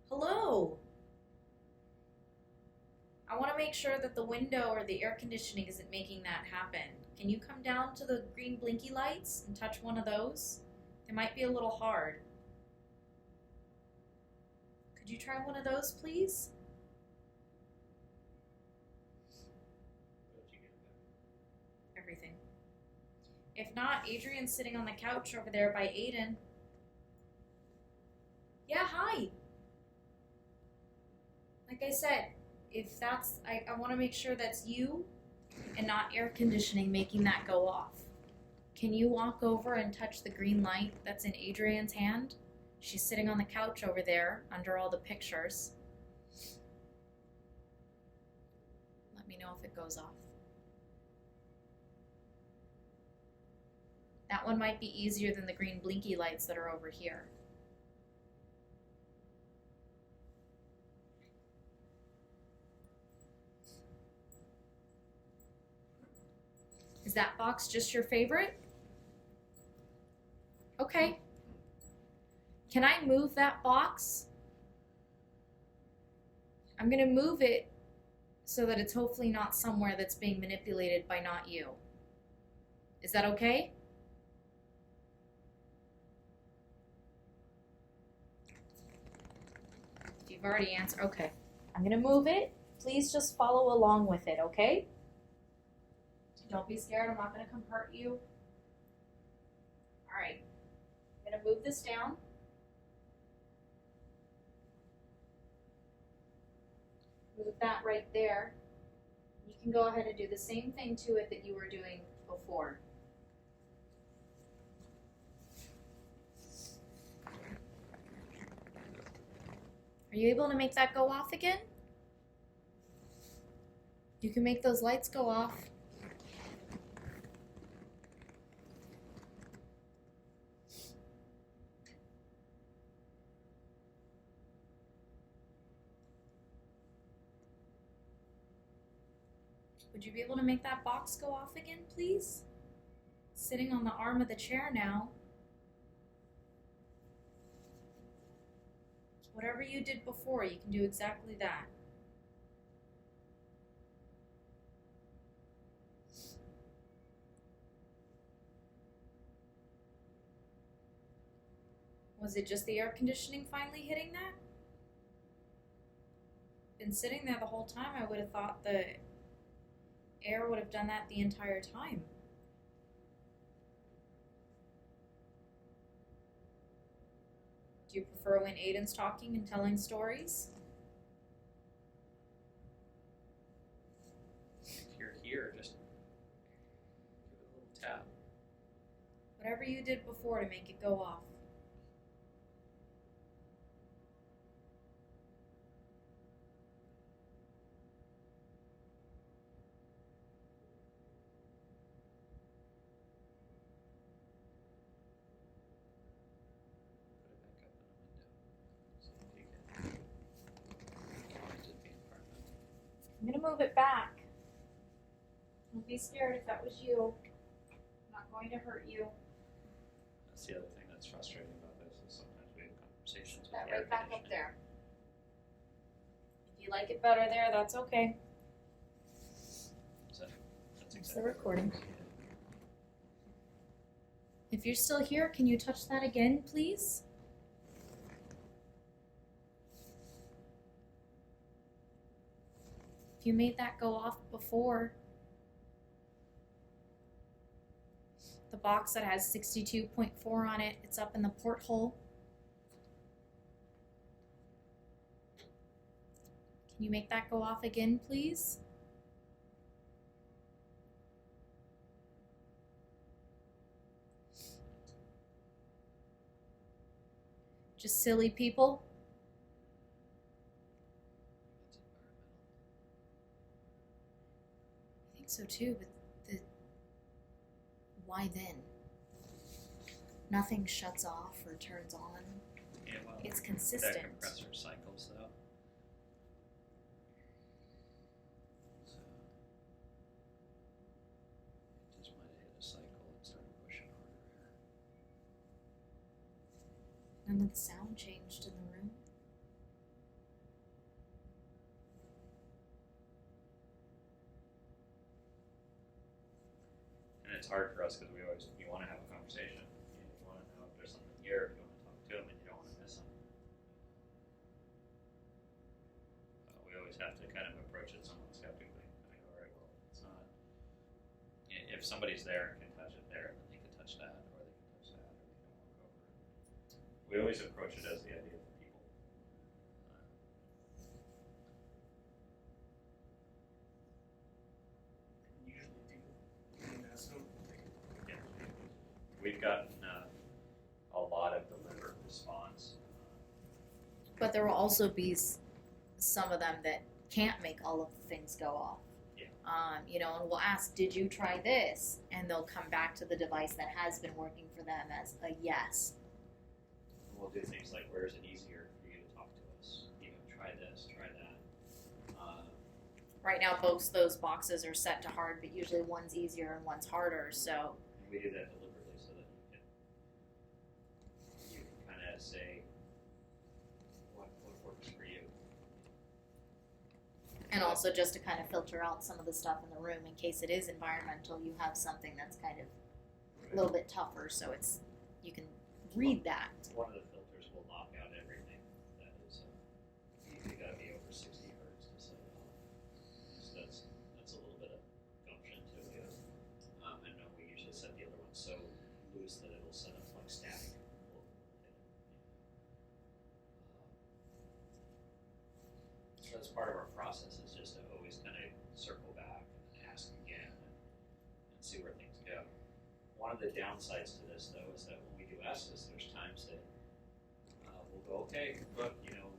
Hello. I want to make sure that the window or the air conditioning isn't making that happen. Can you come down to the green blinky lights and touch one of those? They might be a little hard. Could you try one of those, please? What'd you get back? Everything. If not, Adrian's sitting on the couch over there by Aiden. Yeah, hi. Like I said, if that's, I want to make sure that's you and not air conditioning making that go off. Can you walk over and touch the green light that's in Adrian's hand? She's sitting on the couch over there under all the pictures. Let me know if it goes off. That one might be easier than the green blinky lights that are over here. Is that box just your favorite? Okay. Can I move that box? I'm gonna move it so that it's hopefully not somewhere that's being manipulated by not you. Is that okay? If you've already answered, okay. I'm gonna move it. Please just follow along with it, okay? Don't be scared, I'm not gonna come hurt you. Alright. I'm gonna move this down. Move that right there. You can go ahead and do the same thing to it that you were doing before. Are you able to make that go off again? You can make those lights go off. Would you be able to make that box go off again, please? Sitting on the arm of the chair now. Whatever you did before, you can do exactly that. Was it just the air conditioning finally hitting that? Been sitting there the whole time, I would have thought the air would have done that the entire time. Do you prefer when Aiden's talking and telling stories? If you're here, just give it a little tap. Whatever you did before to make it go off. I'm gonna move it back. Don't be scared if that was you. I'm not going to hurt you. That's the other thing that's frustrating about this is sometimes we have conversations with That the air right back up conditioning. there. If you like it better there, that's okay. So that's It's exactly the recording. If you're still here, can you touch that again, please? If you made that go off before, the box that has 62.4 on it, it's up in the porthole. Can you make that go off again, please? Just silly people. I think so too, but why then? Nothing shuts off or turns on. Yeah, well, It's consistent. that compressor cycles though. So it just might have hit a cycle and started pushing harder air. None of the sound changed in the room. And it's hard for us because you want to have a conversation. You want to know if there's something here, if you want to talk to them, and you don't want to miss them. We always have to kind of approach it somewhat skeptically. I go, all right, well, it's not. If somebody's there and can touch it there, then they can touch that, or they can touch that, or they can walk over it. We always approach it as the idea of the people. Usually do. And ask them. Yeah. We've gotten a lot of deliberate response. But there will also be some of them that can't make all of the things go off. Yeah. You know, and we'll ask, did you try this? And they'll come back to the device that has been working for them as a yes. We'll do things like, where is it easier for you to talk to us? You know, try this, try that. Right now, both those boxes are set to hard, but usually one's easier and one's harder. So And we do that deliberately so that you can kind of say what works for you. and also just to kind of filter out some of the stuff in the room in case it is environmental, you have something that's kind of a little bit tougher, so it's you can read that. One of the filters will knock out everything that is, you gotta be over 60 hertz to set it off. So that's a little bit of gumption to it. And no, we usually set the other one so loose that it'll set up like static. So that's part of our process is just to always kind of circle back and ask again and see where things go. One of the downsides to this though is that when we do ESSIS, there's times that we'll go, okay, look, you know,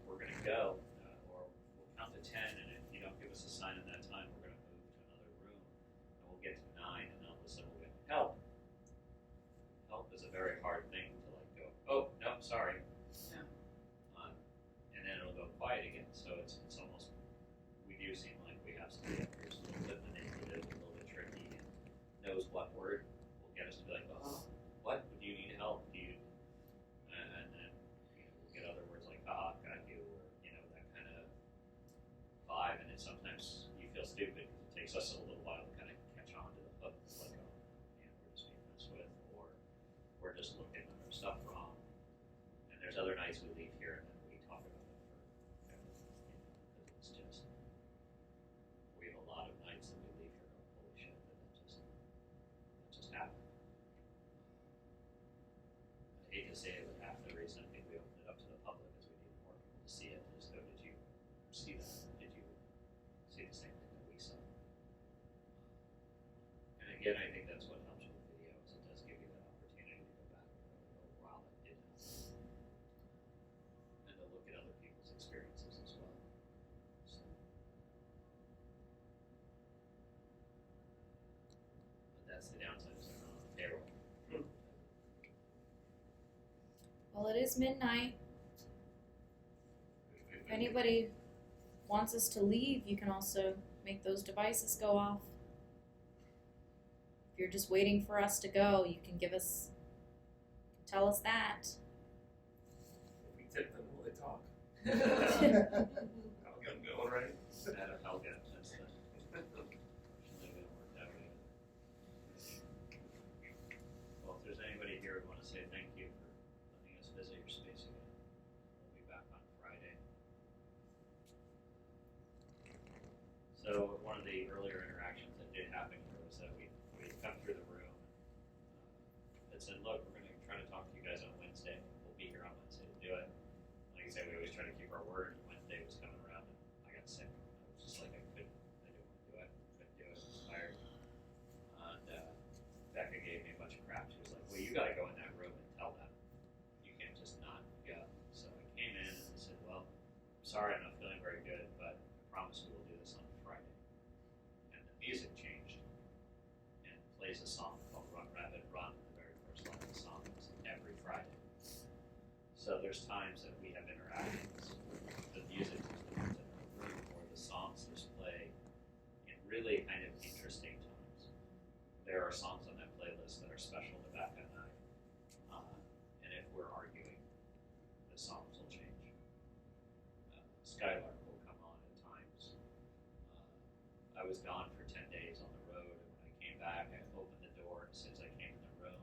we're gonna go, or we'll count to 10, and if you don't give us a sign in that time, we're gonna move to another room, and we'll get to 9, and all of a sudden we'll get help. Help is a very hard thing to like go, oh no, sorry. Yeah. And then it'll go quiet again. So it's almost, we do seem like we have somebody up here who's a little bit manipulative, a little bit tricky, and knows what word will get us to be like, oh, what? Do you need help? Do you? And then we'll get other words like, ah, got you, or that kind of vibe. And it sometimes you feel stupid because it takes us a little while to kind of catch on to the hook, like, oh, we're just being messed with, or we're just looking at our stuff wrong. And there's other nights we leave here and then we talk about it for because it's just, we have a lot of nights that we leave here going, holy shit, that just happened. I hate to say it, but half the reason I think we opened it up to the public is we need more people to see it, is go, did you see that? Did you see the same thing that we saw? And again, I think that's what helps with video, is it does give you that opportunity to go back and go, oh wow, that did happen. And to look at other people's experiences as well. So. But that's the downside, is they're not on the payroll. Well, it is midnight. If anybody wants us to leave, you can also make those devices go off. If you're just waiting for us to go, you can tell us that. If we tip them, will they talk? I'll get them going, right? I'll get it. That's the, unfortunately, it didn't work that way. Well, if there's anybody here who want to say thank you for letting us visit your space again, we'll be back on Friday. So one of the earlier interactions that did happen here was that we come through the room that said, look, we're going to try to talk to you guys on Wednesday. We'll be here on Wednesday to do it. Like I said, we always try to keep our word. Wednesday was coming around and I got sick. I was just like, I didn't want to do it. Couldn't do it. I was tired. And Becca gave me a bunch of crap. She was like, well, you got to go in that room and tell them. You can't just not go. So I came in and I said, well, I'm sorry, I'm not feeling very good, but I promise we will do this on Friday. And the music changed and plays a song called Run Rabbit Run. The very first line of the song is every Friday. So there's times that we have interactions. The music is in the room or the songs just play in really kind of interesting times. There are songs on that playlist that are special to Becca and I. And if we're arguing, the songs will change. Skylark will come on at times. I was gone for 10 days on the road, and when I came back, I opened the door, and as soon as I came in the room,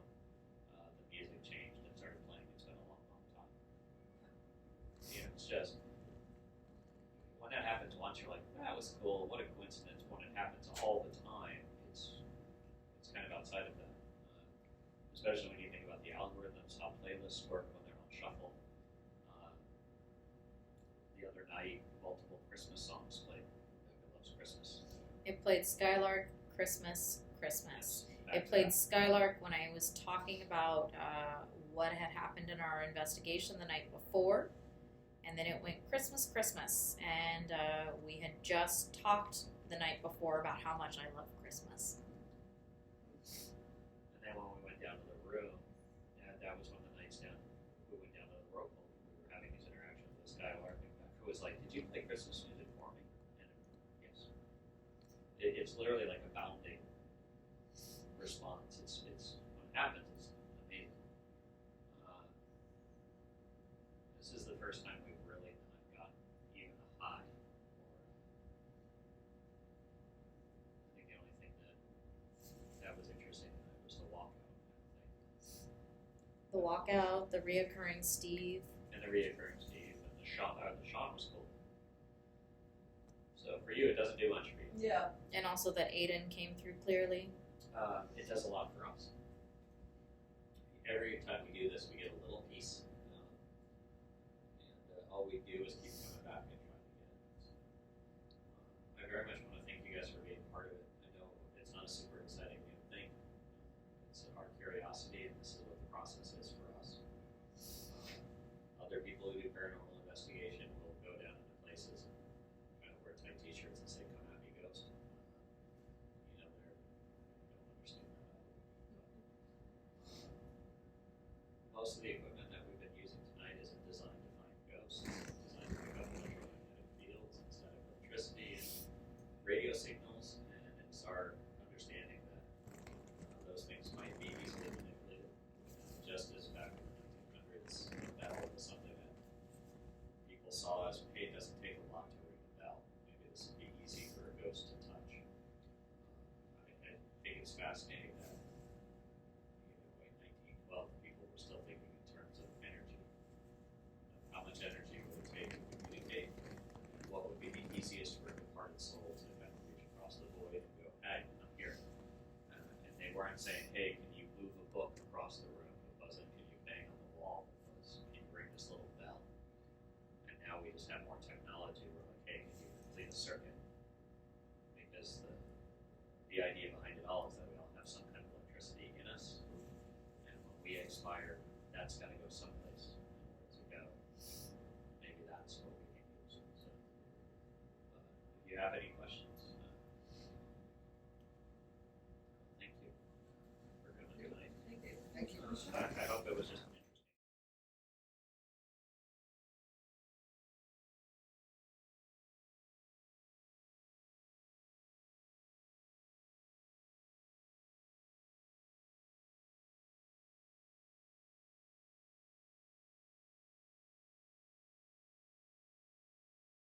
the music changed and started playing. It's been a long, long time. You know, it's just, when that happens once, you're like, that was cool, what a coincidence. When it happens all the time, it's kind of outside of that. Especially when you think about the algorithms, how playlists work when they're on shuffle. The other night, multiple Christmas songs played. Becca loves Christmas. It played Skylark, Christmas. Yes, It played Skylark when I was talking about what had happened in our investigation the night before. And then it went Christmas. And we had just talked the night before about how much I love Christmas. And then when we went down to the room, that was one of the nights down, we went down to the rope. We were having these interactions with Skylark, and Becca was like, did you play Christmas music for me? And yes. It's literally like a bounding response. It's when it happens, it's amazing. This is the first time we've really not gotten even a high. I think the only thing that was interesting tonight was the walkout kind of thing. The walkout, the reoccurring Steve. And the reoccurring Steve, and the Sean was cool. So for you, it doesn't do much for you. Yeah. And also that Aiden came through clearly. It does a lot for us. Every time we do this, we get a little piece, and all we do is keep coming back and trying to get it. So, I very much want to thank you guys for being part of it. I know it's not a super exciting new thing. It's our curiosity, and this is what the process is for us. Other people who do paranormal investigation will go down into places and kind of wear tight t-shirts and say, "Come at me, ghost." You know, they're don't understand that. Most of the equipment that we've been using tonight isn't designed to find ghosts. It's designed to pick up electromagnetic fields instead of electricity and radio signals, and it's our understanding that those things might be easily manipulated. Just as back in the 1900s, that was something that people saw as, hey, it doesn't take a lot to ring the bell. Maybe this would be easy for a ghost to touch. I think it's fascinating that, in 1912, people were still thinking in terms of energy. How much energy would it take to communicate? What would be the easiest for a departed soul to kind of reach across the void and go, hey, I'm here. And they weren't saying, hey, can you move a book across the room? It wasn't, can you bang on the wall? It was, can you ring this little bell? And now we just have more technology. We're like, hey, can you complete a circuit? Because the idea behind it all is that we all have some kind of electricity in us, and when we expire, that's got to go someplace. And where does it go? Maybe that's what we can use. So, if you have any questions, thank you for coming tonight. Thank you. I hope it was just